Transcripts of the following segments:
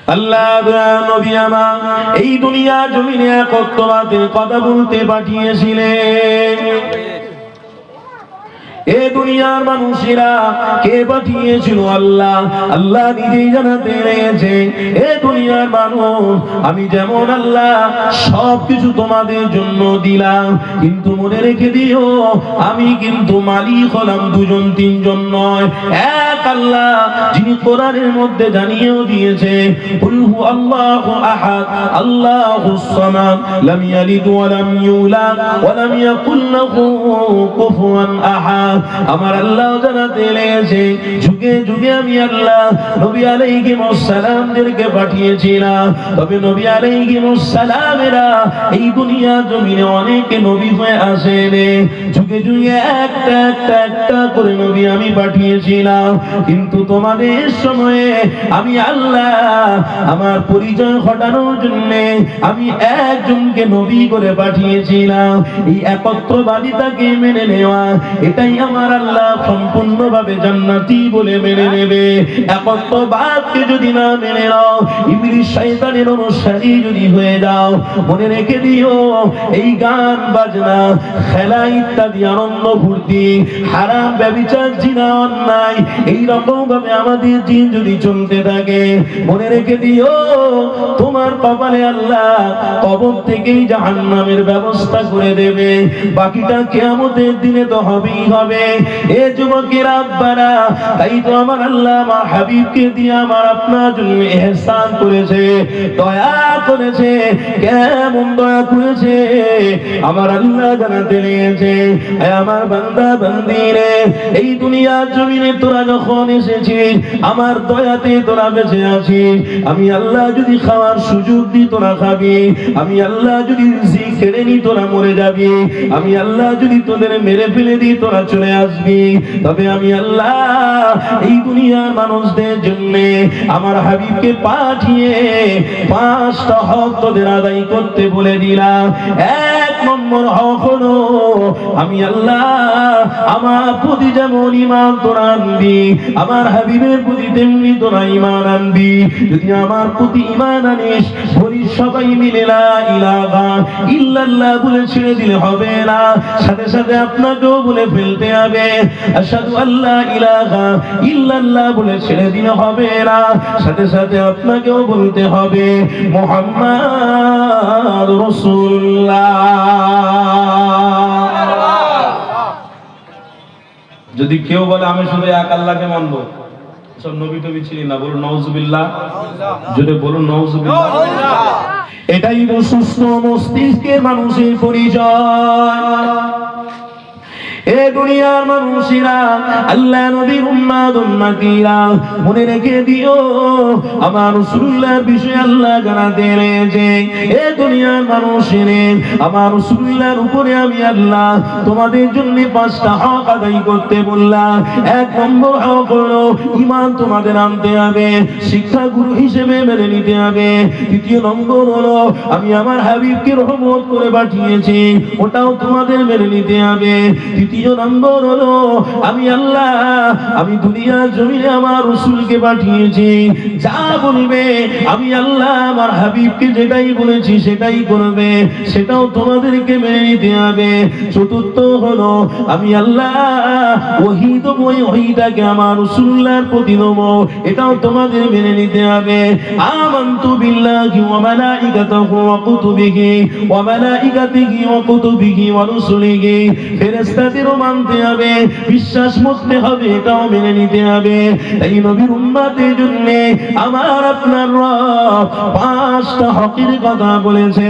আল্লাহ নবী আমার এই দুনিয়া জমিনে একত্ববাদের কথা বলতে পাঠিয়েছিলেন। এ দুনিয়ার মানুষেরা কে পাঠিয়েছিল? আল্লাহ। আল্লাহ নিজেই জানাতে রয়েছে, এ দুনিয়ার মানুষ আমি যেমন আল্লাহ সবকিছু তোমাদের জন্য দিলাম, কিন্তু মনে রেখে দিও আমি কিন্তু মালিক হলাম দুজন তিনজন নয়, এক আল্লাহ, যিনি কোরআনের মধ্যে জানিয়েও দিয়েছে কুল হু আল্লাহু আহাদ আল্লাহুস সামাদ লাম ইয়ালিদ ওয়া লাম ইউলাদ ওয়া লাম ইয়াকুল লাহু কুফুয়ান আহাদ। আমার আল্লাহ জানাতে লেগেছে যুগে যুগে আমি আল্লাহ নবী আলাইহিস সালামদেরকে পাঠিয়েছিলাম, তবে নবী আলাইহিস সালামেরা এই দুনিয়া জমিনে অনেক নবী হয়ে আসেন, যুগে যুগে একটা একটা একটা করে নবী আমি পাঠিয়েছিলাম, কিন্তু তোমাদের সময়ে আমি আল্লাহ আমার পরিচয় ঘটানোর জন্য আমি একজনকে নবী করে পাঠিয়েছিলাম। এই একত্ববাদিতাকে মেনে নেওয়া, এটাই আমার আল্লাহ সম্পূর্ণভাবে জান্নাতি বলে মেনে নেবে। একত্ববাদকে যদি না মেনে নাও, ইবলিস শয়তানের অনুসারী যদি হয়ে যাও, মনে রেখে দিও এই গান বাজনা খেলা ইত্যাদি আনন্দ ফুর্তি হারাম ব্যভিচার জিনা অন্যায় এই রকম ভাবে আমাদের দিন যদি চলতে থাকে, মনে রেখে দিও তোমার কপালে আল্লাহ কবর থেকেই জাহান্নামের ব্যবস্থা করে দেবে। বাকিটা কিয়ামতের দিনে তো হবেই হবে। এ যুবকেরা আব্বারা, তাই তো আমার আল্লাহ আমার হাবিবকে দিয়ে আমার আপনার জন্য ইহসান করেছে, দয়া করেছে। কেমন দয়া করেছে আমার আল্লাহ জানাতে লেগেছে, আমার বান্দা বান্দিরে এই দুনিয়ার জমিনে তোরা যখন এসেছিস আমার দয়াতে তোরা বেঁচে আছিস। আমি আল্লাহ যদি খাওয়ার সুযোগ দিই তোরা খাবি, আমি আল্লাহ যদি রিজিক কেড়ে নিই তোরা মরে যাবি, আমি আল্লাহ যদি তোদের মেরে ফেলে দিই তোরা চলে আসবি। তবে আমি আল্লাহ এই দুনিয়ার মানুষদের জন্য আমার হাবিবকে পাঠিয়ে 5টা হক তোদের আদায় করতে বলে দিলাম। 1 নম্বর হক হলো আমি আল্লাহ আমার প্রতি যেমন ঈমান তোরা আনবি, আমার হাবিবের প্রতি তেমনি তোরা ঈমান আনবি। যদি আমার প্রতি ঈমান আনিস, বলি সবাই মিলে লা ইলাহা ইল্লাল্লাহ বলে ছেড়ে দিলে হবে না, সাথে সাথে আপনাকেও বলে ফেলতে হবে আশহাদু আল্লা ইলাহা ইল্লাল্লাহ বলে ছেড়ে দিলে হবে না, সাথে সাথে আপনাকেও বলতে হবে মুহাম্মদ রাসূলুল্লাহ। যদি কেউ বলে আমি শুধু এক আল্লাহকে মানবো, সব নবী টবি ছিলেন না, বলুন নাউজুবিল্লাহ, যদি বলুন নাউজুবিল্লাহ। এটাই সুস্থ মস্তিষ্কের মানুষের পরিচয়। এ দুনিয়ার মানুষেরা আল্লাহ নবীর উম্মত উম্মতিরা মনে রেখে দিও আমার রাসূলুল্লাহর বিষয়ে আল্লাহ জানাতে রয়েছে। এ দুনিয়ার মানুষেরা আমার রাসূলুল্লাহর উপরে আমি আল্লাহ তোমাদের জন্য 5টা হক আদায় করতে বললাম। 1 নম্বর হক হলো ঈমান তোমাদের আনতে হবে, শিক্ষা গুরু হিসেবে মেনে নিতে হবে। 2 নম্বর হলো আমি আমার হাবিবকে রহমত করে পাঠিয়েছি, ওটাও তোমাদের মেনে নিতে হবে। 3 নম্বর হলো আমি আল্লাহ আমি দুনিয়া জমিনে আমার রাসূলকে পাঠিয়েছি, যা বলবে আমি আল্লাহ আমার হাবিবকে যেটাই বলেছি সেটাই করবে, সেটাও তোমাদেরকে মেনে নিতে হবে। 4 হলো আমি আল্লাহ ওহী দেব, ওই ওহীটাকে আমার রাসূলুল্লাহর প্রতি দেব, এটাও তোমাদের মেনে নিতে হবে। আমানতু বিল্লাহি ওয়া মালাইকাতিহি ওয়া কুতুবিহি ওয়া মালাইকাতিহি ওয়া কুতুবিহি ওয়া রুসুলিহি, ফেরেশতাদের মানতে হবে, বিশ্বাস করতে হবে, এটাও মেনে নিতে হবে। তাই নবীর উম্মতের জন্য আমার আপনার রব 5টা হকের কথা বলেছে।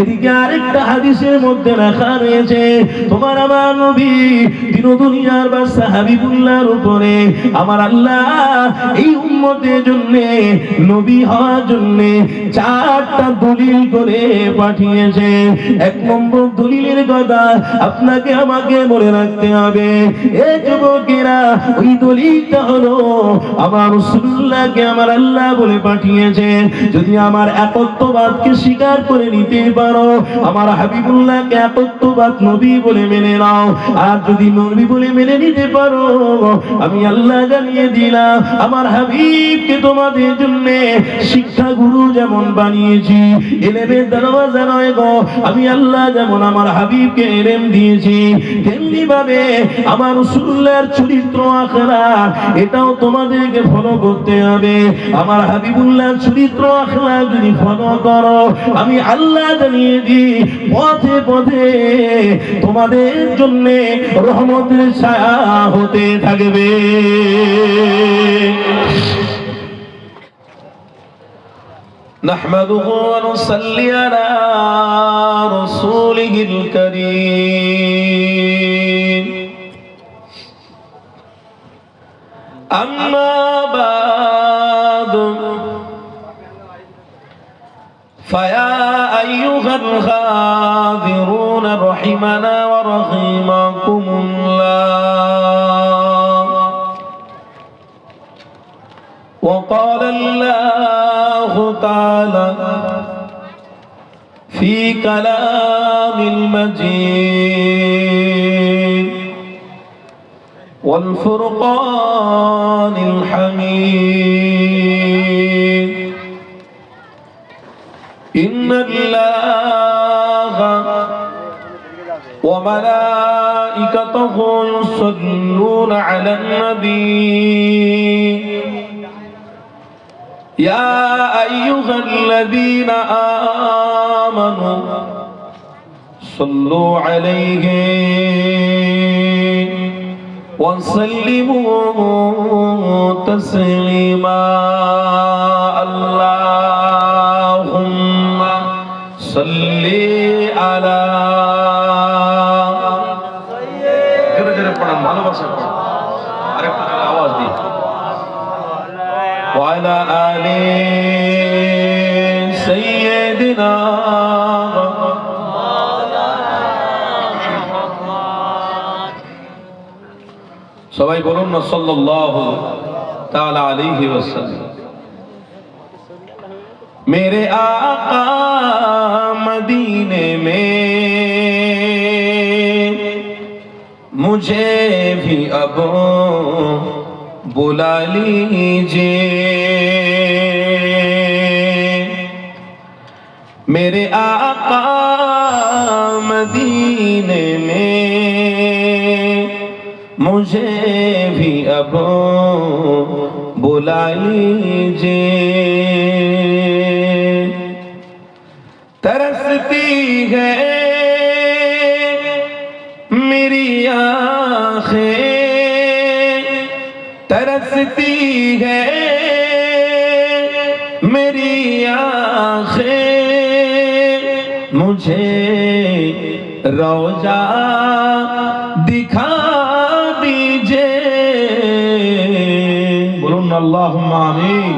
এদিকে আরেকটা হাদিসের মধ্যে লেখা রয়েছে তোমার আমার নবী দিন দুনিয়ার বাদশা হাবিবুল্লাহর উপরে আমার আল্লাহ এই উম্মতের জন্য নবী হওয়ার জন্য 4টা দলিল করে পাঠিয়েছে। 1 নম্বর দলিলের কথা আপনাকে আমাকে বলে রাখতে হবে। এই যুবকেরা, ওই দলিলটা হলো আমার রাসূলুল্লাহকে আমার আল্লাহ বলে পাঠিয়েছেন, যদি আমার একত্ববাদকে স্বীকার করে নিতে পারো, আমার হাবিবুল্লাহকে একত্ববাদ নবী বলে মেনে নাও, আর যদি নবী বলে মেনে নিতে পারো, আমি আল্লাহ জানিয়ে দিলাম আমার হাবিবকে তোমাদের জন্য শিক্ষা গুরু যেমন বানিয়েছি, ইলমের দরওয়াজা নয় গো, আমি আল্লাহ যেমন আমার হাবিবকে ইলম দিয়েছি, তেমনি ভাবে আমার রাসূলুল্লাহর চরিত্র আখলাক এটাও তোমাদেরকে ফলো করতে হবে। আমার হাবিবুল্লাহর চরিত্র আখলাক যদি ফলো করো, আমি আল্লাহ জানিয়ে দিই পথে পথে তোমাদের জন্য রহমতের ছায়া হতে থাকবে। نحمده ونصلي على رسوله الكريم أما بعد فيا أيها الغاذرون رحمنا ورحمكم الله. وقال الله تعالى في كلام المجيد والفرقان الحميد: إن الله وملائكته يصلون على النبي يا أيها الذين آمنوا صلوا عليه وسلموا تسليما. اللهم صل على وعلى آل سيدنا সবাই বলুন না সাল্লাল্লাহু তাআলা আলাইহি ওয়াসাল্লাম। मेरे आका मदीने में मुझे भी अब बुला लीजिए, मेरे आका मदीने में मुझे भी अब बुला लीजिए। तरसती है मेरी आँखें, तरसती है मेरी आँखें, मुझे रोजा दिखा दीजिए। बोलूं अल्लाहुम्मा आमीन।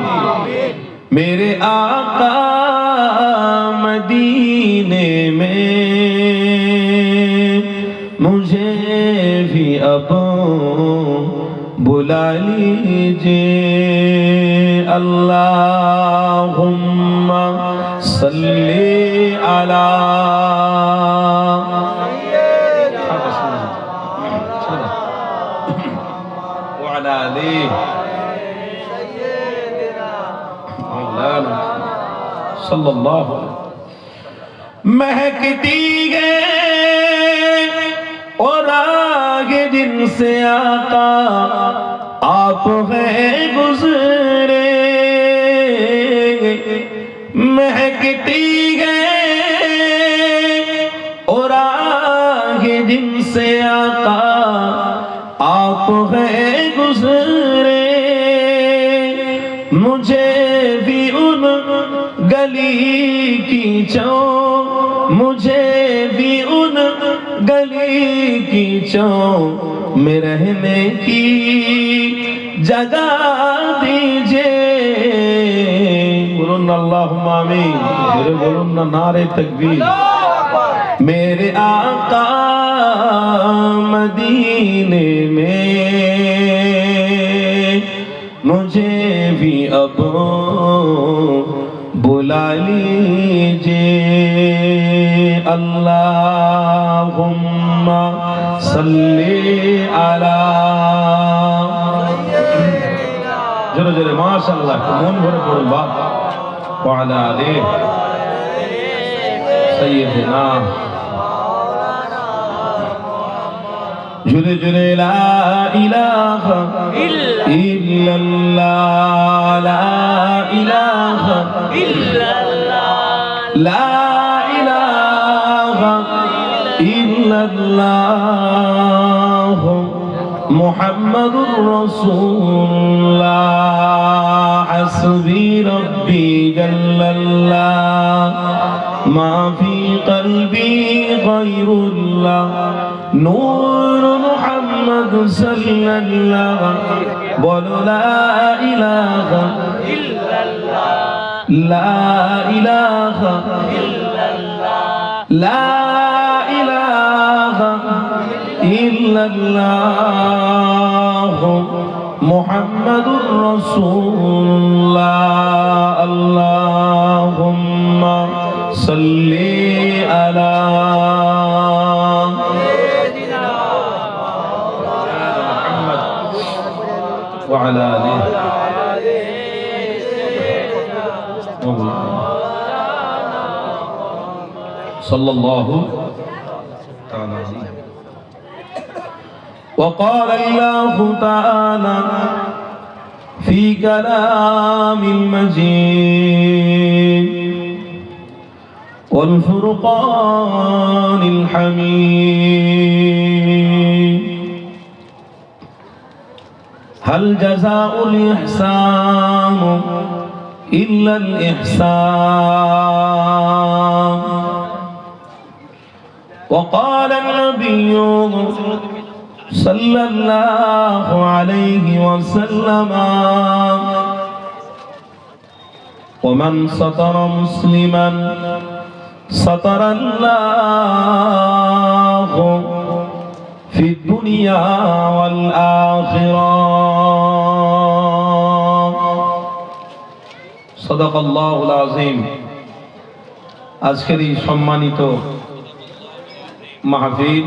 मेरे आका मदीने में मुझे भी अब बुला लीजिए। अल्लाहुम्मा सल्ली अला वअला आलिहि सल्लल्लाहु अलैहि। महकती है और आगे जिनसे आका आप हैं गुजरे, महकती है और आगे जिनसे आका आप हैं गुजरे, मुझे भी उन गली की मुझे भी उन गली की में रहने की जगह दीजिए। बोलूं अल्लाहुम्मा आमीन। बोलूं ना नारे तकबीर। मेरे आका मदीने में मुझे भी अब बुला लीजिए अल्लाहुम्मा सल्ली अला जोरे जोरे माशाअल्लाह मन भरे पड़ो बाप वाला आले सैयदना जुरे जुरे ला इलाहा इल्लल्लाह ला इलाहा इल्लल्लाह ला इलाहा इल्लल्लाह मुहम्मदुर रसूलुल्लाह हस्बी रब्बी जल्लल्लाह मा फी क़ल्बी गैरुल्लाह नूर मुहम्मद सल्लल्लाहु बोलो ला इलाहा इल्लल्लाह ला इलाहा इल्लल्लाह ला इलाहा इल्लल्लाह मुहम्मदुर रसूलुल्लाह अल्लाहुम्मा सल्ली अला وعلى آله صلى الله تعالى عليه وقال الله تعالى في كلام المجيد والفرقان الحميد هل جزاء الإحسان إلا الإحسان وقال النبي صلى الله عليه وسلم ومن ستر مسلما ستر الله في الدنيا والآخرة صدق الله العظيم আজকের এই সম্মানিত মাহফিল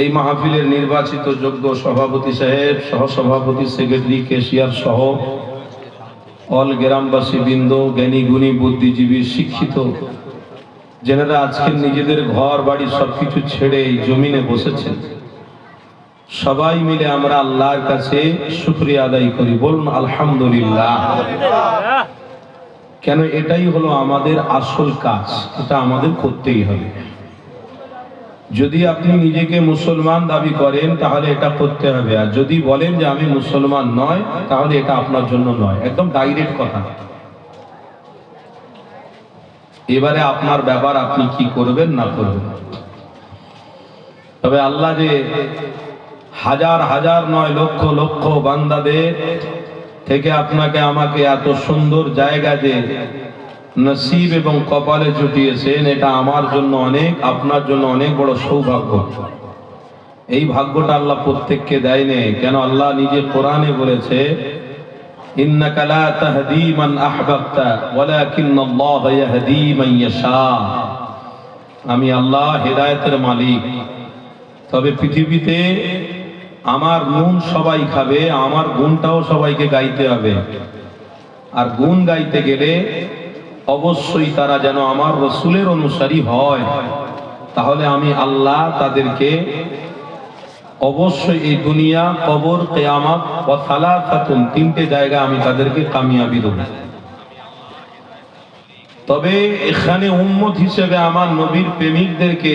এই মাহফিলের নির্বাচিত যোগ্য সভাপতি সাহেব সহসভাপতি সেক্রেটারি কেশিয়ার সহ অল গ্রামবাসী বৃন্দ জ্ঞানী গুণী বুদ্ধিজীবী শিক্ষিত যেনারা আজকে নিজেদের ঘর বাড়ি সবকিছু ছেড়ে এই জমিনে বসেছেন সবাই মিলে আমরা আল্লাহর কাছে শুকরিয়া আদায় করি বলুন আলহামদুলিল্লাহ কেন এটাই হলো আমাদের আসল কাজ এটা আমাদের করতেই হবে যদি আপনি নিজেকে মুসলমান দাবি করেন তাহলে এটা করতে হবে আর যদি বলেন যে আমি মুসলমান নয় তাহলে এটা আপনার জন্য নয় একদম ডাইরেক্ট কথা এবারে আপনার ব্যাপার আপনি কি করবেন না করবেন তবে আল্লাহ যে হাজার হাজার নয় লক্ষ লক্ষ বান্দাদের থেকে আপনাকে আমাকে এত সুন্দর জায়গা যে নসিব এবং কপালে জুটিয়েছেন এটা আমার জন্য অনেক আপনার জন্য অনেক বড় সৌভাগ্য এই ভাগ্যটা আল্লাহ প্রত্যেককে দেয়নি কেন আল্লাহ নিজে কোরআনে বলেছে ইন্নাকা লা তাহদি মান আহবাবতা ওয়ালাকিন্নাল্লাহ ইয়াহদি মান ইয়াশা আমি আল্লাহ হেদায়েতের মালিক তবে পৃথিবীতে আমার নুন সবাই খাবে আমার গুণটাও সবাইকে গাইতে হবে আর গুণ গাইতে গেলে অবশ্যই তারা যেন আমার রাসূলের অনুসারী হয় তাহলে আমি আল্লাহ তাদেরকে অবশ্যই এই দুনিয়া কবর কিয়ামত ওয়া সালাসাতুন তিনটে জায়গা আমি তাদেরকে কামিয়াবি দেব তবে এখানে উম্মত হিসেবে আমার নবীর প্রেমিকদেরকে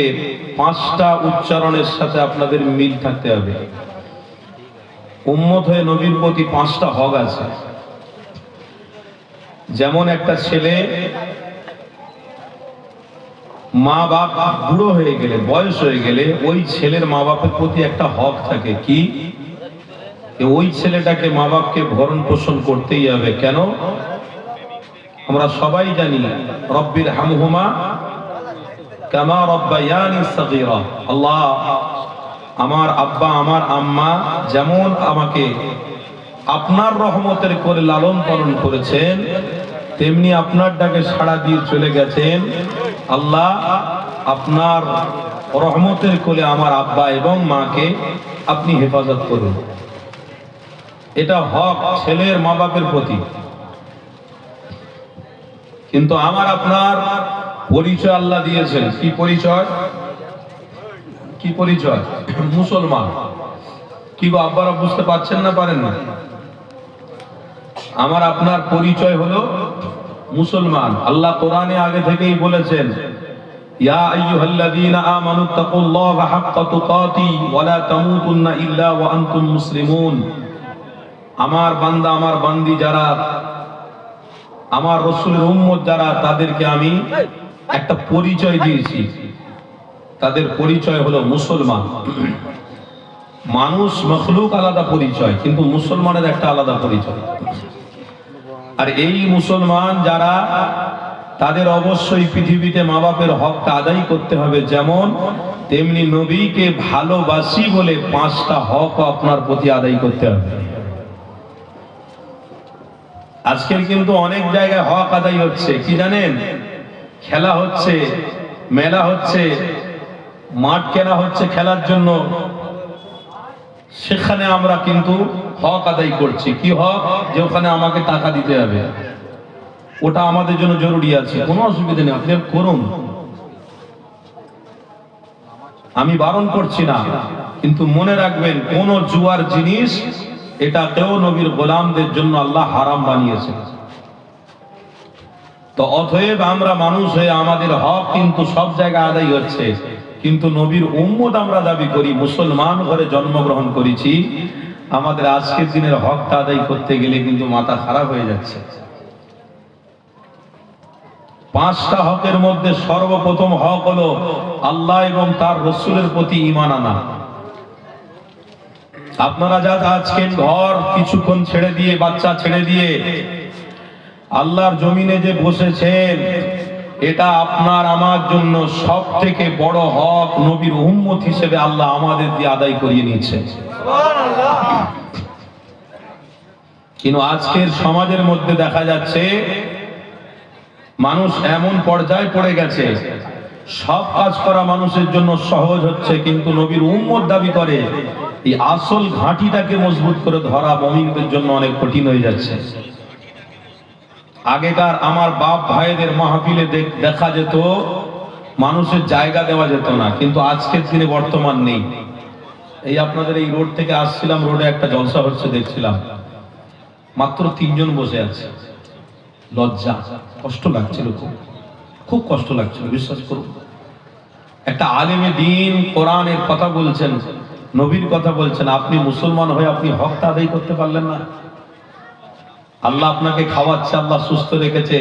পাঁচটা উচ্চারণের সাথে আপনাদের মিল থাকতে হবে উম্মত হয়ে নবীর প্রতি পাঁচটা হক আছে যেমন একটা ছেলে মা বাপ বুড়ো হয়ে গেলে বয়স হয়ে গেলে ওই ছেলের মা বাপের প্রতি একটা হক থাকে কি ওই ছেলেটাকে মা বাপকে ভরণ পোষণ করতেই হবে কেন আমরা সবাই জানি রব্বির হামহুমা কামা রাব্বায়ানি সাগীরা। আল্লাহ, আমার আব্বা আমার আম্মা যেমন আমাকে আপনার রহমতের করে লালন পালন করেছেন, তেমনি আপনার ডাকে সাড়া দিয়ে চলে গেছেন। আল্লাহ, আপনার রহমতের কোলে আমার আব্বা এবং মাকে আপনি হেফাজত করুন। এটা হক ছেলের মা বাপের প্রতি। কিন্তু আমার আপনার পরিচয় আল্লাহ দিয়েছেন। কি পরিচয়? কি পরিচয়? মুসলমান। কি গো আব্বারা বুঝতে পারছেন না পারেন না? আমার আপনার পরিচয় হলো মুসলমান। আল্লাহ কোরআনে আগে থেকেই বলেছেন, ইয়া আইয়ুহাল্লাযীনা আমানু তাকুল্লাহা হাক্কা তুকাতি ওয়া লা তামুতুন্না ইল্লা ওয়া আনতুম মুসলিমুন। আমার বান্দা আমার বান্দি যারা, আমার রাসূলের উম্মত যারা, তাদেরকে আমি একটা পরিচয় দিয়েছি। তাদের পরিচয় হলো মুসলমান। মানুষ মখলুক আলাদা পরিচয়, কিন্তু মুসলমানের একটা আলাদা পরিচয়। আর এই মুসলমান যারা, তাদের অবশ্যই পৃথিবীতে মা বাপের হকটা আদায় করতে হবে, যেমন তেমনি নবীকে ভালোবাসি বলে 5টা হক আপনার প্রতি আদায় করতে হবে। আজকের কিন্তু অনেক জায়গায় হক আদায় হচ্ছে, কি জানেন? খেলা হচ্ছে, মেলা হচ্ছে, মাঠ কেনা হচ্ছে খেলার জন্য, সেখানে আমরা কিন্তু হক আদায় করছি। কি হক? যে ওখানে আমাকে টাকা দিতে হবে, ওটা আমাদের জন্য জরুরি আছে, কোনো অসুবিধা নেই, আপনি করুন, আমি বারণ করছি না। কিন্তু মনে রাখবেন, কোন জুয়ার জিনিস এটাকেও নবীর গোলামদের জন্য আল্লাহ হারাম বানিয়েছে। তো অতএব আমরা মানুষ হয়ে আমাদের হক কিন্তু সব জায়গায় আদায় হচ্ছে, কিন্তু নবীর উম্মত আমরা দাবি করি, মুসলমান ঘরে জন্মগ্রহণ করেছি, আমাদের আজকের দিনের হকটা আদায় করতে গেলে কিন্তু মাথা খারাপ হয়ে যাচ্ছে। 5টা হকের মধ্যে সর্বপ্রথম হক হলো আল্লাহ এবং তার রাসূলের প্রতি ঈমান আনা। আপনারা যা আজকে ঘর কিছুক্ষণ ছেড়ে দিয়ে, বাচ্চা ছেড়ে দিয়ে আল্লাহর জমিনে যে বসেছেন, এটা আপনার আমার জন্য সব থেকে বড় হক। নবীর উম্মত হিসেবে আল্লাহ আমাদের দিয়ে আদায় করিয়ে নিয়েছে। কিন্তু আজকের সমাজের মধ্যে দেখা যাচ্ছে মানুষ এমন পর্যায়ে পড়ে গেছে, সব কাজ করা মানুষের জন্য সহজ হচ্ছে, কিন্তু নবীর উম্মত দাবি করে এই আসল ঘাঁটিটাকে মজবুত করে ধরা মুমিনদের জন্য অনেক কঠিন হয়ে যাচ্ছে। আগেকার আমার বাপ ভাইদের মাহফিলে দেখা যেত, মানুষের জায়গা দেওয়া যেত না, কিন্তু আজকের দিনে বর্তমান নেই। এই আপনাদের এই রোড থেকে আসছিলাম, রোডে একটা জলসা হচ্ছে দেখছিলাম, মাত্র 3 জন বসে আছে। লজ্জা, কষ্ট লাগছিল, খুব কষ্ট লাগছিল, বিশ্বাস করুন। একটা আলেমে দ্বীন কোরআনের কথা বলছেন, নবীর কথা বলছেন, আপনি মুসলমান হয়ে আপনি হকটা আদায় করতে পারলেন না। আল্লাহ আপনাকে খাওয়াচ্ছে, আল্লাহ সুস্থ রেখেছে,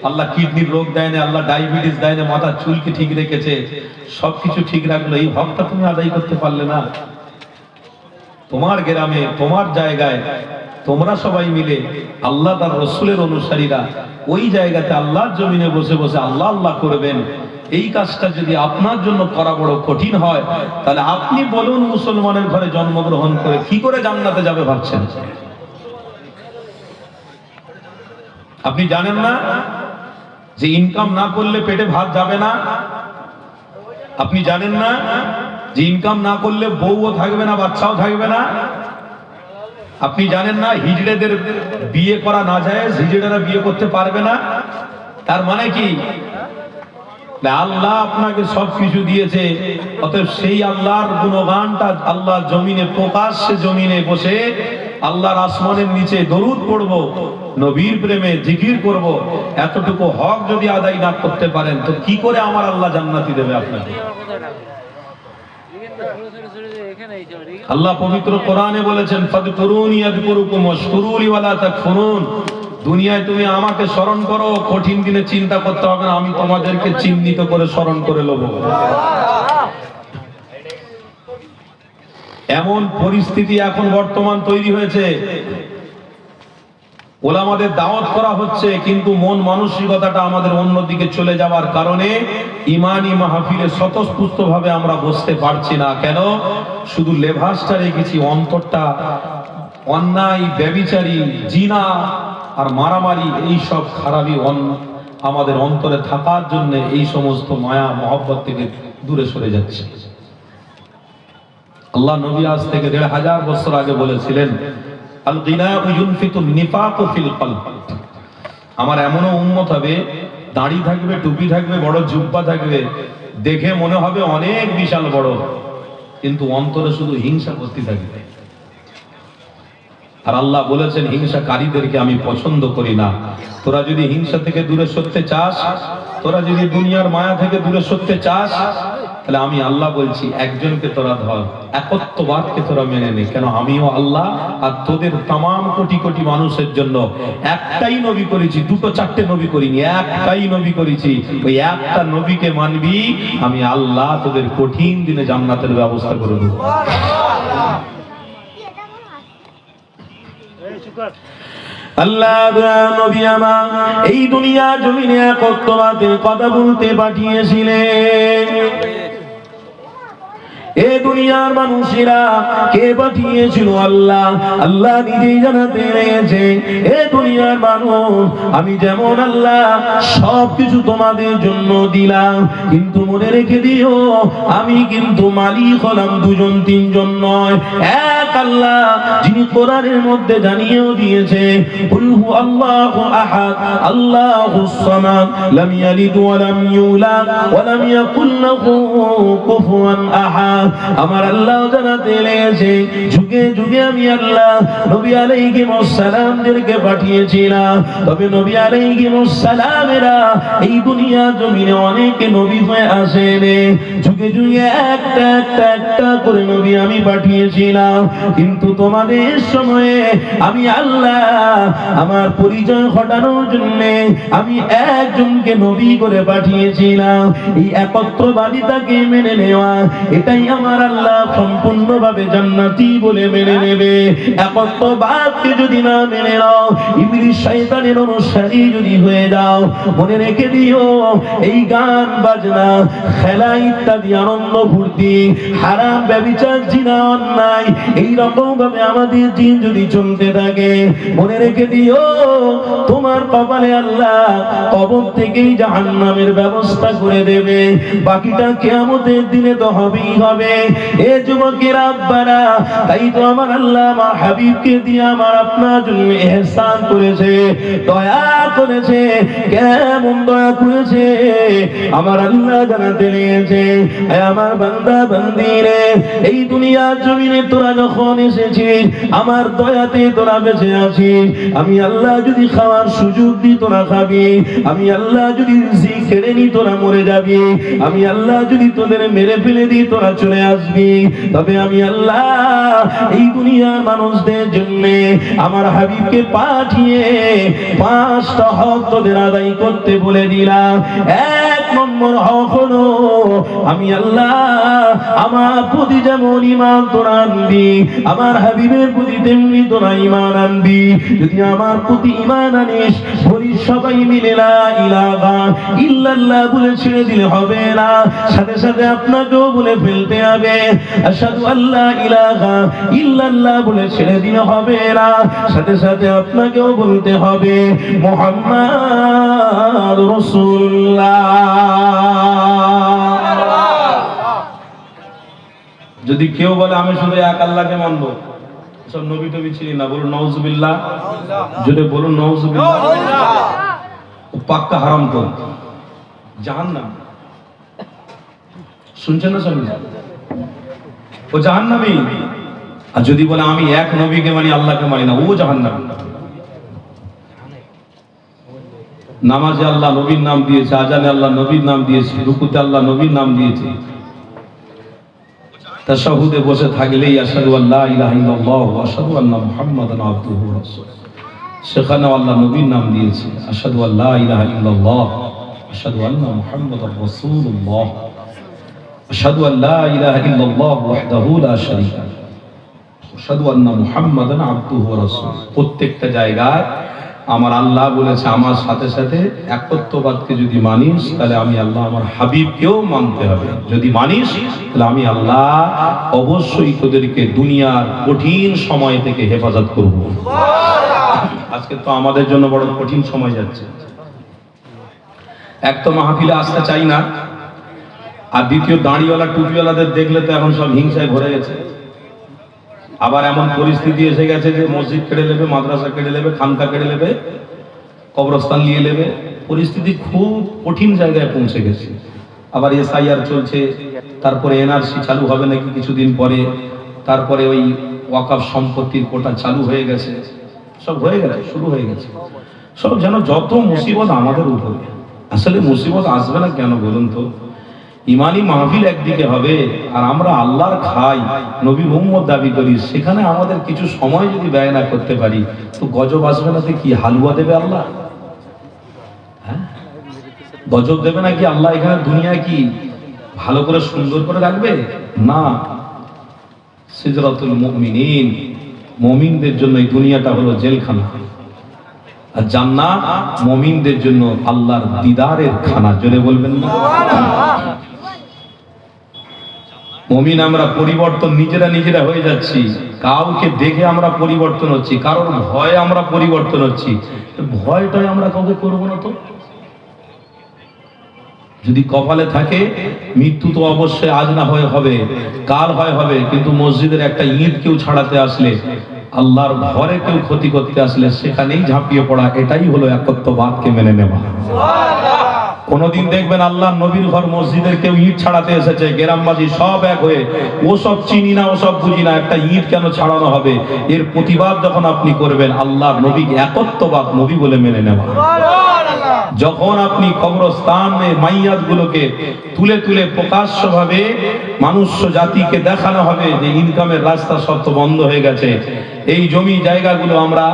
আল্লাহ কিডনির রোগ দেয় না, আল্লাহ ডায়াবেটিস দেয় না, মাথার চুলকে ঠিক রেখেছে, সবকিছু ঠিক রাখলো, এই হকটা তুমি আদায় করতে পারলে না। তোমার গ্রামে, তোমার জায়গায় তোমরা সবাই মিলে আল্লাহ তার রাসূলের অনুসারীরা ওই জায়গাতে আল্লাহর জমিনে বসে বসে আল্লাহ আল্লাহ করবেন, এই কাজটা যদি আপনার জন্য করা বড় কঠিন হয়, তাহলে আপনি বলুন, মুসলমানের ঘরে জন্মগ্রহণ করে কি করে জান্নাতে যাবে ভাবছেন? আপনি জানেন না যে ইনকাম না করলে পেটে ভাত যাবে না? আপনি জানেন না যে ইনকাম না করলে বউও থাকবে না, বাচ্চাও থাকবে না? আপনি জানেন না হিজড়েদের বিয়ে করা না যায়, হিজড়েরা বিয়ে করতে পারবে না? তার মানে কি? আল্লাহ আপনাকে সবকিছু দিয়েছে, অতএব সেই আল্লাহর গুণগানটা আল্লাহ জমিনে প্রকাশ্যে জমিনে বসে আল্লাহর আসমানের নিচে দরুদ পড়বো, নবীর প্রেমে জিকির করব, এতটুকু হক যদি আদায় না করতে পারেন, তো কি করে আমার আল্লাহ জান্নাতি দেবে আপনাকে? আল্লাহ পবিত্র কোরআনে বলেছেন, ফাদকুরুনি আযকুরুকুম ওয়াশকুরুলি ওয়ালা তাকফুরুন। দুনিয়ায় তুমি আমাকে স্মরণ করো, কঠিন দিনে চিন্তা করতে হবে না, আমি তোমাদেরকে চিহ্নিত করে স্মরণ করে নেব। এমন পরিস্থিতি এখন বর্তমান তৈরি হয়েছে, ওলামাদের দাওয়াত করা হচ্ছে, কিন্তু মন মানসিকতাটা আমাদের অন্যদিকে চলে যাওয়ার কারণে ইমানি মাহফিলে স্বতঃস্ফূর্তভাবে আমরা বসতে পারছি না। কেন? শুধু লেভাসটা রেখেছি, অন্তরটা অন্যায়, ব্যভিচারী, জিনা আর মারামারি এই সব খারাপই আমাদের অন্তরে থাকার জন্য এই সমস্ত মায়া মহব্বত থেকে দূরে সরে যাচ্ছে। আল্লাহ নবী আজ থেকে ১৫০০ বছর আগে বলেছিলেন, আল গিনাউ ইউনফিতুন নিফাকু ফিল কলব। আমার এমনও উম্মত হবে, দাড়ি থাকবে, টুপি থাকবে, বড় জুব্বা থাকবে, দেখে মনে হবে অনেক বিশাল বড়, কিন্তু অন্তরে শুধু হিংসা ভর্তি থাকবে। আর আল্লাহ বলেছেন, হিংসাকারীদেরকে আমি পছন্দ করি না। তোরা যদি হিংসা থেকে দূরে সরতে চাস, তোরা যদি দুনিয়ার মায়া থেকে দূরে সরতে চাস, তাহলে আমি আল্লাহ বলছি, একজনকে তোরা ধর, একত্ববাদকে তোরা মেনে নে। কেন? আমিও আল্লাহ, আর তোদের तमाम কোটি কোটি মানুষের জন্য একটাই নবী করেছি, দুটো চারটে নবী করিনি, একটাই নবী করেছি। ওই একটা নবীকে মানবি, আমি আল্লাহ তোদের কঠিন দিনে জান্নাতের ব্যবস্থা করে দেব। আল্লাহ নবী আমার এই দুনিয়া জমিনে একত্ববাদের কথা বলতে পাঠিয়েছিলেন। এ দুনিয়ার মানুষেরা কে পাঠিয়েছিল? আল্লাহ। আল্লাহ নিজেই জানাতে রয়েছে, এ দুনিয়ার মানুষ, আমি যেমন আল্লাহ সবকিছু তোমাদের জন্য দিলাম, কিন্তু মনে রেখে দিও, আমি কিন্তু মালিক হলাম দুজন তিনজন নয়, এক আল্লাহ, যিনি কোরআনের মধ্যে জানিয়েও দিয়েছে, কুল হু আল্লাহু আহাদ আল্লাহুস সামাদ লাম ইয়ালিদ ওয়া লাম ইউলাদ ওয়া লাম ইয়াকুল লাহু কুফুয়ান আহাদ। আমার আল্লাহ জানাতে লেগেছে, যুগে যুগে আমি আল্লাহ নবী আলাইহিস সালামদেরকে পাঠিয়েছিলাম, তবে নবী আলাইহিস সালামেরা এই দুনিয়া জমিনে অনেক নবী হয়ে আসেন, যুগে যুগে একটা একটা একটা করে নবী আমি পাঠিয়েছিলাম, কিন্তু তোমাদের সময়ে আমি আল্লাহ আমার পরিচয় ঘটানোর জন্য আমি একজনকে নবী করে পাঠিয়েছিলাম। এই একত্ববাদিতাকে মেনে নেওয়া, এটাই আমার আল্লাহ সম্পূর্ণভাবে জান্নাতি বলে মেনে নেবে। একত্ববাদকে যদি না মেনে নাও, ইবলিস শয়তানের অনুসারী যদি হয়ে যাও, মনে রেখে দিও, এই গান বাজনা, খেলা ইত্যাদি আনন্দ ফুর্তি, হারাম ব্যভিচার জিনা অন্যায়, এই রকম ভাবে আমাদের দিন যদি চলতে থাকে, মনে রেখে দিও, তোমার কপালে আল্লাহ কবর থেকেই জাহান্নামের ব্যবস্থা করে দেবে। বাকিটা কিয়ামতের দিনে তো হবেই হবে। এ যুবকের আব্বারা, তাই তো আমার আল্লাহ আমার হাবিবকে দিয়ে আমার আপনার জন্য ইহসান করেছে, দয়া করেছে। কেমন দয়া করেছে আমার আল্লাহ জানাতে লেগেছে, আমার বান্দা বান্দিরে, এই দুনিয়ার জমিনে তোরা যখন এসেছিস, আমার দয়াতে তোরা বেঁচে আছিস। আমি আল্লাহ যদি খাওয়ার সুযোগ দিই তোরা খাবি, আমি আল্লাহ যদি রিজিক কেড়ে নি তোরা মরে যাবি, আমি আল্লাহ যদি তোদের মেরে ফেলে দিই তোরা চলে আসবি। তবে আমি আল্লাহ এই দুনিয়ার মানুষদের জন্য আমার হাবিবকে পাঠিয়ে 5টা হক তোদের আদায় করতে বলে দিলাম। 1 নম্বর হক হলো, আমি আল্লাহ আমার প্রতি যেমন ঈমান তোরা আনবি, আমার হাবিবের প্রতি তেমনি তোরা ঈমান আনবি। যদি আমার প্রতি ঈমান আনিস, বলি সবাই মিলে লা ইলাহা ইল্লাল্লাহ বলে ছেড়ে দিলে হবে না, সাথে সাথে আপনাকেও বলে ফেলতে হবে আশহাদু আল্লা ইলাহা ইল্লাল্লাহ বলে ছেড়ে দিলে হবে না, সাথে সাথে আপনাকেও বলতে হবে মুহাম্মদ রাসূলুল্লাহ। যদি কেউ বলে আমি শুধু এক আল্লাহকে মানবো, সব নবী টবি চিনি না, বলুন নাউজুবিল্লাহ, যদি বলুন নাউজুবিল্লাহ, পাক্কা হারাম তো, জাহান্নাম। শুনছেন না? শুনুন, ও জাহান্নামী। আর যদি বলে আমি এক নবীকে মানি, আল্লাহকে মানি না, ও জাহান্নামী। নামাজে আল্লাহ নবীর নাম দিয়েছে, আজানে আল্লাহ নবীর নাম দিয়েছে, রুকুতে আল্লাহ নবীর নাম দিয়েছে, তাশাহুদে বসে থাকলেই আশহাদু আল্লা ইলাহা ইল্লাল্লাহ ওয়া আশহাদু আন্না মুহাম্মাদান আবদুহু ওয়া রাসূলুহু, সেখানে আল্লাহ নবীর নাম দিয়েছে, আশহাদু আল্লা ইলাহা ইল্লাল্লাহ আশহাদু আন্না মুহাম্মাদার রাসূলুল্লাহ, আশহাদু আল্লা ইলাহা ইল্লাল্লাহ ওয়াহদাহু লা শারীকা লাহু, আশহাদু আন্না মুহাম্মাদান আবদুহু ওয়া রাসূলুহু। প্রত্যেকটা জায়গায় আমার আল্লাহ বলেছে আমার সাথে সাথে একত্ববাদকে যদি মানিস তাহলে আমি আল্লাহ আমার হাবিবকেও মানতে হবে, যদি মানিস তাহলে আমি আল্লাহ অবশ্যই তোদেরকে দুনিয়ার কঠিন সময় থেকে হেফাজত করব। আজকে তো আমাদের জন্য বড় কঠিন সময় যাচ্ছে। এক তো মাহফিলে আসতে চাই না, আর দ্বিতীয় দাঁড়িওয়ালা টুপিওয়ালাদের দেখলে তো এখন সব হিংসায় ভরে গেছে। আবার এমন পরিস্থিতি এসে গেছে যে মসজিদ কেড়ে নেবে, মাদ্রাসা কেড়ে নেবে, খানকা কেড়ে নেবে, কবরস্থান নিয়ে নেবে। পরিস্থিতি খুব কঠিন জায়গায় পৌঁছে গেছে। আবার SIR চলছে, তারপরে NRC চালু হবে নাকি কিছুদিন পরে, তারপরে ওই ওয়াকফ সম্পত্তির কোটা চালু হয়ে গেছে, সব হয়ে গেছে, শুরু হয়ে গেছে। সব যেন যত মুসিবত আমাদের উপরে। আসলে মুসিবত আসবে না কেন বলুন তো? ইমানি মাহফিল একদিকে হবে আর আমরা আল্লাহর খাই, নবী মুহাম্মদ দাবি করি, সেখানে আমাদের কিছু সময় যদি ব্যয় না করতে পারি তো গজব আসবে না? কি হালুয়া দেবে আল্লাহ? হ্যাঁ, গজব দেবে নাকি আল্লাহ? এখানে দুনিয়া কি ভালো করে সুন্দর করে রাখবে না। সিজরাতুল মুমিনিন, মুমিনদের জন্য এই দুনিয়াটা হলো জেলখানা, আর জান্নাত মুমিনদের জন্য আল্লাহর দিদারের খানা। জোরে বলবেন না? মুমিন আমরা পরিবর্তন নিজেরা হয়ে যাচ্ছি। কাউকে দেখে আমরা পরিবর্তন হচ্ছি, কারোর ভয়ে আমরা পরিবর্তন হচ্ছি। ভয়টাই আমরা কাউকে করবো না তো? যদি কপালে থাকে মৃত্যু তো অবশ্যই আজ না হয় হবে, কাল হয় হবে, কিন্তু মসজিদের একটা ইট কেউ ছাড়াতে আসলে, আল্লাহর ঘরে কেউ ক্ষতি করতে আসলে সেখানেই ঝাঁপিয়ে পড়া, এটাই হলো একত্ববাদকে মেনে নেওয়া। কোনদিন দেখবেন আল্লাহ নবীর ঘর মসজিদের কেউ ইট ছাড়াতে এসেছে, গ্রামবাসী সব এক হয়ে, ও সব চিনি না, ও সব বুঝি না, একটা ইট কেন ছাড়ানো হবে, এর প্রতিবাদ যখন আপনি করবেন, আল্লাহ নবীকে একত্ববাদ নবী বলে মেনে নেওয়া। যখন আপনি কবরস্থানে মাইয়াত গুলোকে তুলে তুলে প্রকাশ্যভাবে মানুষ জাতিকে দেখানো হবে যে ইনকামের রাস্তা সব তো বন্ধ হয়ে গেছে, এই জমি জায়গাগুলো আমরা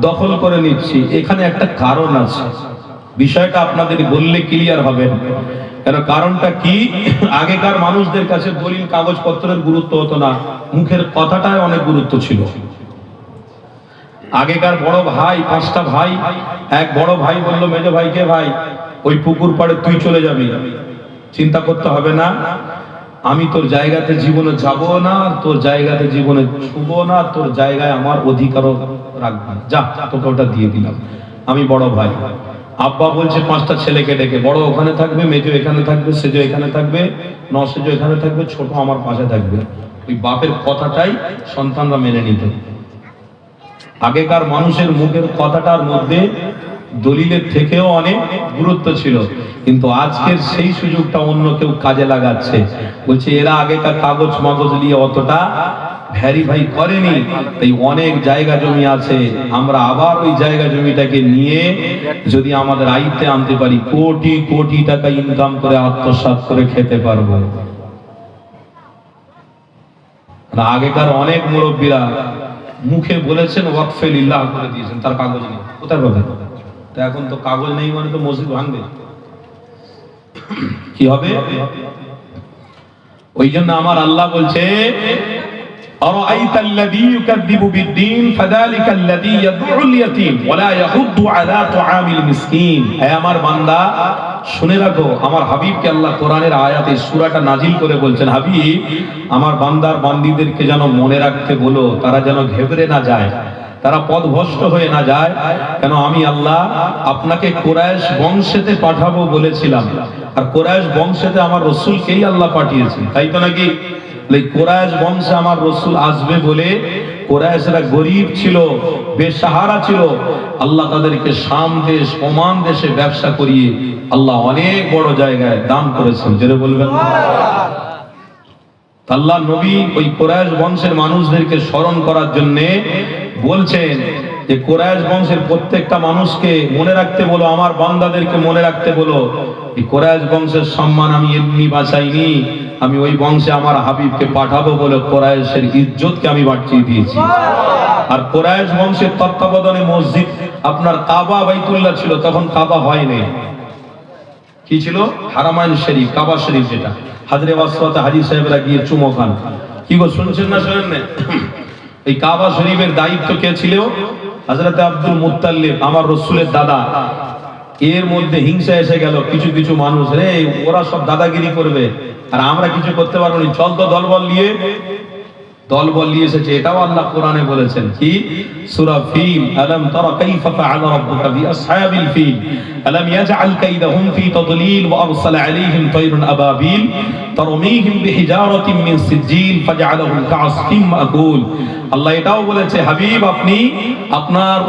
দখল করে নিচ্ছি, এখানে একটা কারণ আছে। বিষয়টা আপনাদের বললে ক্লিয়ার হবে। কেন কারণটা কি? আগেকার মানুষদের কাছে দলিল কাগজপত্রের গুরুত্ব হতো না, মুখের কথাটাই অনেক গুরুত্ব ছিল। আগেকার বড় ভাই, 5টা ভাই, এক বড় ভাই বলল মেজো ভাইকে, ভাই ওই পুকুর পাড়ে তুই চলে যাবি, চিন্তা করতে হবে না, আমি তোর জায়গাতে জীবনে যাব না, তোর জায়গাতে জীবনে ছুব না, তোর জায়গায় আমার অধিকারও রাখবো, যা তোকে ওটা দিয়ে দিলাম। আমি বড় ভাই। আব্বা বলছে 5টা ছেলেকে ডেকে, বড় ওখানে থাকবে, মেজো এখানে থাকবে, সেজো এখানে থাকবে, নসেজো এখানে থাকবে, ছোট আমার পাশে থাকবে। ওই বাপের কথাটাই সন্তানরা মেনে নিত। আগেকার মানুষের মুখের কথাটার মধ্যে দলিলের থেকেও অনেক গুরুত্ব ছিল, কিন্তু আজকের সেই সুযোগটা অন্য কেউ কাজে লাগাচ্ছে। বলছে এরা আগেকার কাগজ মাগজ নিয়ে অতটা ভেরিফাই করেনি, তাই অনেক জায়গা জমি আছে, আমরা আবার ওই জায়গা জমিটাকে নিয়ে যদি আমাদের আয়ত্তে আনতে পারি, কোটি কোটি টাকা ইনকাম করে আত্মসাৎ করে খেতে পারবো। আগেকার অনেক মুরব্বীরা মুখে বলেছেন ওয়াকফে লিল্লাহ করে দিয়েছেন, তার কাগজ নেই, কোথায় পাবেন? তো এখন তো কাগজ নেই মানে তো মসজিদ ভাঙবে, কি হবে? ওই জন্য আমার আল্লাহ বলছে আরাআইতাল্লাযী ইউকাযযিবু বিদ্দীন ফাযালিকাল্লাযী ইয়াদউল ইয়াতীম ওয়া লা ইয়াহুদ্দু আলা তুআমিল মিসকিন। হে আমার বান্দা শুনে রাখো, আমার হাবিবকে আল্লাহ কোরআনের আয়াতে সূরাটা নাজিল করে বলছেন, হাবিব আমার বান্দার বান্দীদেরকে যেন মনে রাখতে বলো, তারা যেন ঘেবড়ে না যায়, তারা পথভ্রষ্ট হয়ে না যায়। কেন আমি আল্লাহ আপনাকে কুরাইশ বংশেতে পাঠাবো বলেছিলাম, আর কুরাইশ বংশেতে আমার রাসূলকেই আল্লাহ পাঠিয়েছেন, তাই তো নাকি? কুরাইশ বংশে আমার রাসূল আসবে বলে, কুরাইশরা গরীব ছিল, বেসাহারা ছিল, আল্লাহ তাদেরকে শাম দেশ, ওমান দেশে ব্যবসা করিয়ে আল্লাহ অনেক বড় জায়গায় দান করেছেন। যেটা বলবেন আল্লাহ নবী ওই কুরাইশ বংশের মানুষদেরকে স্মরণ করার জন্য বলছেন যে কুরাইশ বংশের প্রত্যেকটা মানুষকে মনে রাখতে বলো, আমার বান্দাদেরকে মনে রাখতে বলো। এই কুরাইশ বংশের সম্মান আমি এমনি বাঁচাইনি, আমি ওই বংশে আমার হাবিবকে পাঠাবো বলে কুরাইশের ইজ্জতকে আমি বাঁচিয়ে দিয়েছি। আর কুরাইশ বংশের তত্ত্বাবধানে মসজিদ আপনার কাবা বাইতুল্লাহ ছিল, তখন কাবা হয়নি, কি ছিল? হারামাইন শরীফ, কাবা শরীফ, যেটা হাজরে ওয়াসওয়াতে হাজী সাহেবরা গিয়ে চুমো খান। কি গো শুনছেন না শোনেন না? এই কাবা শরীফের দায়িত্ব কে ছিল? হযরত আব্দুল মুত্তালিব আমার রাসূলের দাদা, এর মধ্যে হিংসা এসে গেল। কিছু কিছু মানুষ, রে ওরা সব দাদাগিরি করবে আর আমরা কিছু করতে পারবো না, চল তো দলবল নিয়ে এসেছে। এটাও আল্লাহ কোরআনে বলেছেন কি, সূরা ফিল, আলাম তারা কাইফা ফাআলা রাব্বুকা বিআসহাবিল ফিল আলাম ইয়াজআল কাইদাহুম ফি তাদলিল ওয়া আরসালা আলাইহিম তায়রান আবাবিল তারমীহিম বিহিজারাতিন মিন সিজিল ফাজআলাহুম কাআসফিন মাকুল। আল্লাহ এটাও বলেছে, হাবিব আপনি আপনার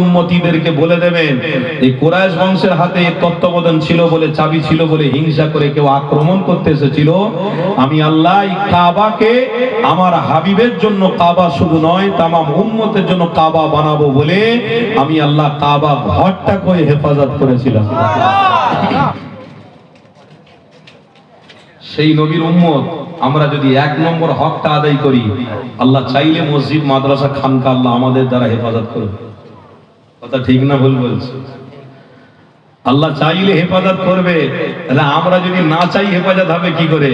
উম্মতিদেরকে বলে দেবেন, এই কুরাইশ বংশের হাতে তত্ত্বাবধান ছিল বলে, চাবি ছিল বলে হিংসা করে কেউ আক্রমণ করতে এসেছিল, আমি আল্লাহ এই কাবাকে আমার হাবিবের জন্য কাবা শুধু নয় তামাম উম্মতের জন্য কাবা বানাবো বলে আমি আল্লাহ কাবা ঘরটা করে হেফাজত করেছিলাম। সেই নবীর উম্মত আমরা যদি 1 নম্বর হকটা আদায় করি, আল্লাহ চাইলে মসজিদ, মাদ্রাসা, খানকা আল্লাহ আমাদের দ্বারা হেফাজত করবে। কথা ঠিক না ভুল বলছি? আল্লাহ চাইলে হেফাজত করবে, তাহলে আমরা যদি না চাই হেফাজত হবে কি করে?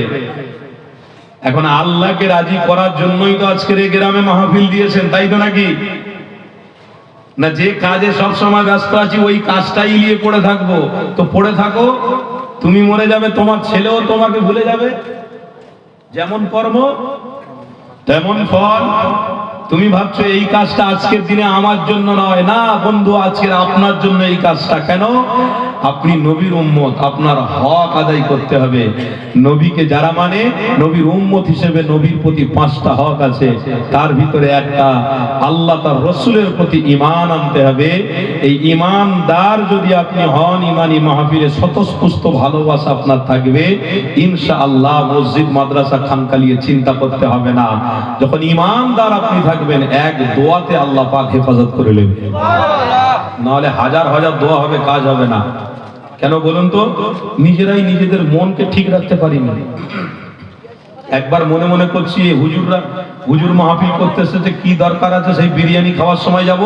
এখন আল্লাহকে রাজি করার জন্যই তো আজকের এই গ্রামে মাহফিল দিয়েছেন, তাই তো নাকি? না যে কাজে সব সময় ব্যস্ত আছি ওই কাজটাই নিয়ে পড়ে থাকবো? তো পড়ে থাকো, তুমি মরে যাবে, তোমার ছেলেও তোমাকে ভুলে যাবে। যেমন কর্ম তেমন ফল। তুমি ভাবছো এই কাজটা আজকের দিনে আমার জন্য নয়, না বন্ধু, আজকের আপনার জন্য এই কাজটা। কেন? আপনি নবীর উম্মত, আপনার হক আদায় করতে হবে। নবীকে যারা মানে, নবীর উম্মত হিসেবে নবীর প্রতি 5টা হক আছে, তার ভিতরে একটা আল্লাহ তার রাসূলের প্রতি ঈমান আনতে হবে। এই ঈমানদার যদি আপনি হন, ঈমানি মাহফিলে স্বতঃস্ফূর্ত ভালোবাসা আপনার থাকবে, ইনশাআল্লাহ মসজিদ, মাদ্রাসা, খানকা নিয়ে চিন্তা করতে হবে না। যখন ঈমানদার আপনি থাকবেন, এক দোয়াতে আল্লাহ পাক হেফাজত করে নেবে। নাহলে হাজার হাজার দোয়া হবে, কাজ হবে না। কেন বলুন তো? নিজেরাই নিজেদের মনকে ঠিক রাখতে পারিনি। একবার মনে মনে করছি হুজুর মাহফিল করতে এসেছে, কি দরকার আছে সেই বিরিয়ানি খাওয়ার সময় যাব।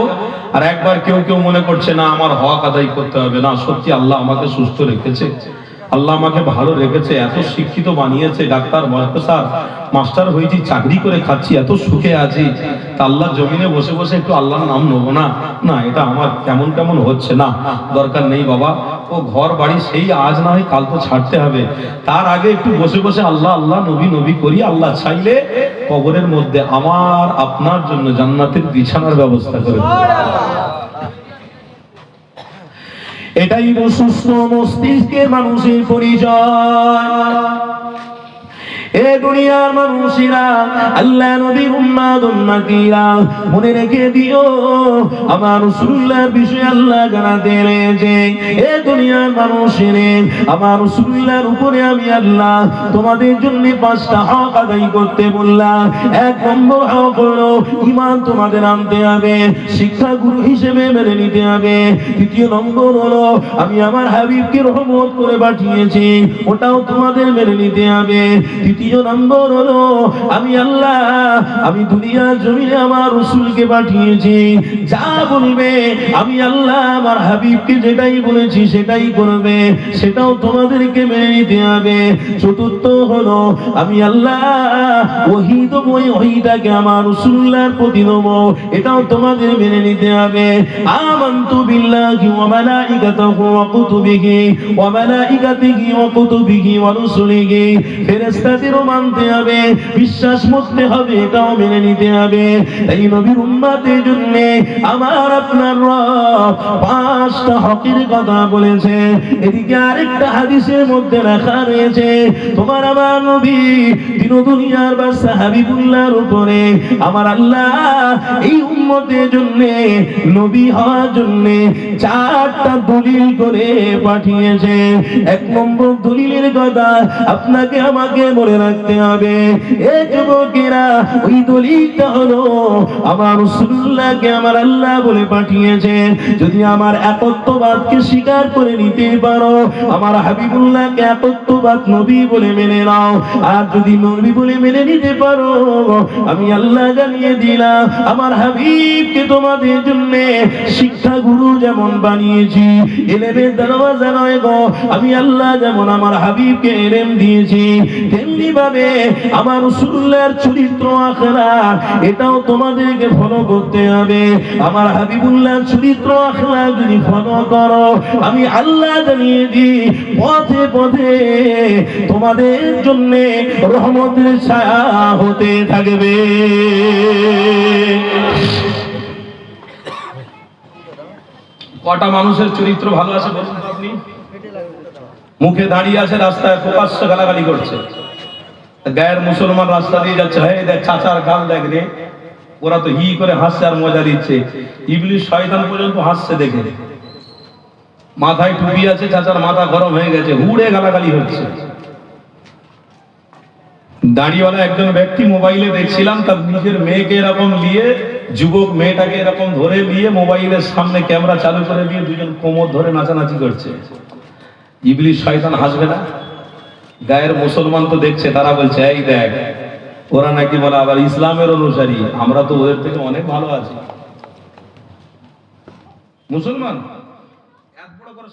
আর একবার কেউ মনে করছে না আমার হক আদায় করতে হবে। না, সত্যি আল্লাহ আমাকে সুস্থ রেখেছে, আল্লাহ আমাকে ভালো রেখেছে, এত শিক্ষিত বানিয়েছে, ডাক্তার, প্রফেসর, মাস্টার হয়েছি, চাকরি করে খাচ্ছি, এত সুখে আছি, তা আল্লাহ জমিনে বসে বসে একটু আল্লাহর নাম নেবো না? না, এটা আমার কেমন হচ্ছে না, দরকার নেই বাবা। ও ঘর বাড়ি সেই আজ না হয় কাল তো ছাড়তে হবে, তার আগে একটু বসে বসে আল্লাহ আল্লাহ, নবী করি। আল্লাহ চাইলে কবরের মধ্যে আমার আপনার জন্য জান্নাতের বিছানার ব্যবস্থা করে দেবে। এটাই সুস্থ মস্তিষ্কের মানুষের পরিচয়। এ দুনিয়ার মানুষেরা, আল্লাহ নবীর উম্মতিরা, মনে রেখে দিও আমার রাসূলুল্লাহর বিষয়ে আল্লাহ জানাতে রয়েছে। এ দুনিয়ার মানুষেরা, আমার রাসূলুল্লাহর উপরে আমি আল্লাহ তোমাদের জন্য 5টা হক আদায় করতে বললাম। 1 নম্বর হক হলো ঈমান তোমাদের আনতে হবে, শিক্ষা গুরু হিসেবে মেনে নিতে হবে। দ্বিতীয় নম্বর হলো আমি আমার হাবিবকে রহমত করে পাঠিয়েছি, ওটাও তোমাদের মেনে নিতে হবে। তৃতীয় নম্বর হলো আমি আল্লাহ, আমি দুনিয়ার জমিনে আমার রাসূলকে পাঠিয়েছি, যা বলবে আমি আল্লাহ আমার হাবিবকে যেটাই বলেছি সেটাই করবে, সেটাও তোমাদেরকে মেনে নিতে হবে। চতুর্থ হলো আমি আল্লাহ ওহী দেব, ওই ওহীটাকে আমার রাসূলুল্লাহর প্রতি দেব, এটাও তোমাদের মেনে নিতে হবে। আমানতু বিল্লাহি ওয়া মালাইকাতিহি ওয়া কুতুবিহি ওয়া মালাইকাতিহি ওয়া কুতুবিহি ওয়া রুসুলিহি, ফেরেশতাদের মানতে হবে, বিশ্বাস করতে হবে, এটাও মেনে নিতে হবে। তাই নবীর উম্মতের জন্য আমার আপনার রব 5টা হকের কথা বলেছে। এদিকে আরেকটা হাদিসের মধ্যে লেখা রয়েছে, তোমার আমার নবী দিন দুনিয়ার বাদশা হাবিবুল্লাহর উপরে আমার আল্লাহ এই উম্মতের জন্য, নবী হওয়ার জন্য 4টা দলিল করে পাঠিয়েছে। 1 নম্বর দলিলের কথা আপনাকে আমাকে মনে রাখতে হবে। এ যুবকেরা, ওই দলিলটা হলো আমার রাসূলুল্লাহকে আমার আল্লাহ বলে পাঠিয়েছে। যদি আমার একত্ববাদকে স্বীকার করে নিতে পারো, আমার হাবিবুল্লাহকে একত্ববাদ নবী বলে মেনে নাও, আর যদি নবী বলে মেনে নিতে পারো, আমি আল্লাহ জানিয়ে দিলাম আমার হাবিবকে তোমাদের জন্য শিক্ষা গুরু যেমন বানিয়েছি, ইলমের দরওয়াজা নয় গো, আমি আল্লাহ যেমন আমার হাবিবকে ইলম দিয়েছি, তেমনি তেমনি ভাবে আমার রাসূলের চরিত্র আখলাক এটাও তোমাদেরকে ফলো করতে হবে। আমার হাবিবুল্লাহর চরিত্র আখলাক যদি ফলো করো, আমি আল্লাহ জানিয়ে দিই পথে পথে তোমাদের জন্য রহমতের ছায়া হতে থাকবে। কটা মানুষের চরিত্র ভালো আছে বলুন তো আপনি? মুখে দাঁড়িয়ে আছে, রাস্তায় প্রকাশ্য গালাগালি করছে, গায়ের মুসলমান রাস্তা দিয়ে যাচ্ছে, হ্যাঁ দেখ চাচার গাল দেখ রে, ওরা তো হি করে হাসছে আর মজা দিচ্ছে। ইবলিশ শয়তান পর্যন্ত হাসছে দেখে। মাথায় টুপি আছে, চাচার মাথা গরম হয়ে গেছে, হুড়ে গালাগালি হচ্ছে। দাড়িওয়ালা একজন ব্যক্তি মোবাইলে দেখছিলাম, তার নিজের মেয়েকে এরকম নিয়ে, যুবক মেয়েটাকে এরকম ধরে নিয়ে মোবাইলের সামনে ক্যামেরা চালু করে দিয়ে দুজন কোমর ধরে নাচানাচি করছে। ইবলিশ শয়তান হাসবে না? গায়ের মুসলমান তো দেখছে, তারা বলছে এই দেখ, ওরা নাকি বলে আবার ইসলামের অনুসারী, আমরা তো ওদের থেকে অনেক ভালো আছি। মুসলমান এত বড় করে